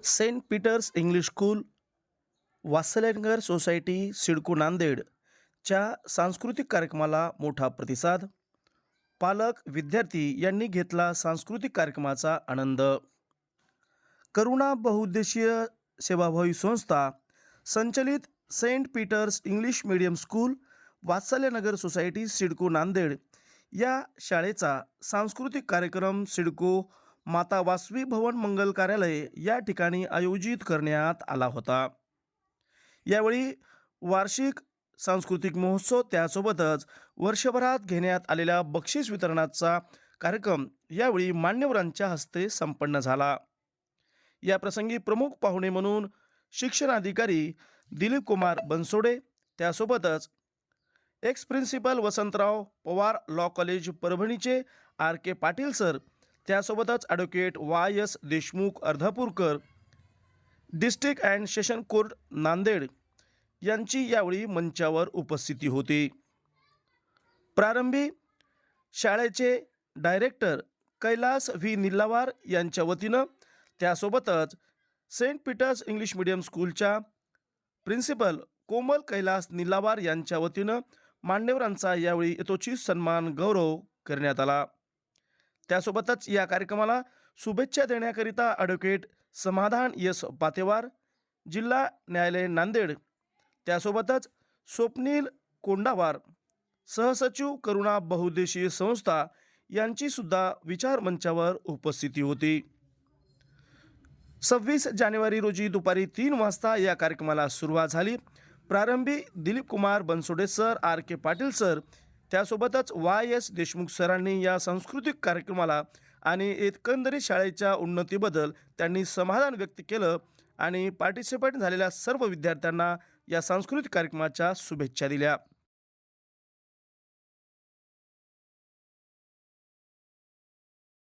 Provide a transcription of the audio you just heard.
Saint Peter's English School, Vatsalyanagar society, CIDCO नांदेडच्या सांस्कृतिक कार्यक्रमाला मोठा प्रतिसाद. पालक, विद्यार्थी यांनी घेतला सांस्कृतिक कार्यक्रमाचा आनंद. करुणा बहुउद्देशीय सेवाभावी संस्था संचलित Saint Peter's English Medium School, Vatsalyanagar society, CIDCO Nanded या शाळेचा सांस्कृतिक कार्यक्रम सिडको माता वासवी भवन मंगल कार्यालय या ठिकाणी आयोजित करण्यात आला होता. यावेळी वार्षिक सांस्कृतिक महोत्सव, त्यासोबतच वर्षभरात घेण्यात आलेल्या बक्षीस वितरणाचा कार्यक्रम यावेळी मान्यवरांच्या हस्ते संपन्न झाला. या प्रसंगी प्रमुख पाहुणे म्हणून शिक्षणाधिकारी दिलीप कुमार बनसोडे, त्यासोबतच ex principal Vasantrao Pawar, law college परभणीचे RK पाटील सर, त्यासोबतच advocate YS Deshmukh Ardhapurkar, district and session court Nanded यांची यावेळी मंचावर उपस्थिती होती. प्रारंभी शाळेचे डायरेक्टर कैलास V निल्लावार यांच्या वतीनं, त्यासोबतच सेंट पीटर्स इंग्लिश मीडियम स्कूलच्या प्रिन्सिपल कोमल कैलास निल्लावार यांच्या वतीनं मान्यवरांचा यावेळी यथोचित सन्मान गौरव करण्यात आला. त्यासोबतच या कार्यक्रमाला शुभेच्छा देण्याकरिता ॲडव्होकेट समाधान S पातेवार, जिल्हा न्यायालय नांदेड, त्यासोबतच स्वप्नील कोंडावार, सहसचिव करुणा बहुउद्देशीय संस्था यांची सुद्धा विचार मंचावर उपस्थिती होती. 26 जानेवारी रोजी दुपारी 3 वाजता या कार्यक्रमाला सुरुवात झाली. प्रारंभी Dilip Kumar Bansode sir, RK Patil sir, त्यासोबतच YS देशमुख सरांनी या सांस्कृतिक कार्यक्रमाला आणि एकंदरीत शाळेच्या उन्नतीबद्दल त्यांनी समाधान व्यक्त केलं आणि पार्टिसिपेट झालेल्या सर्व विद्यार्थ्यांना या सांस्कृतिक कार्यक्रमाच्या शुभेच्छा दिल्या.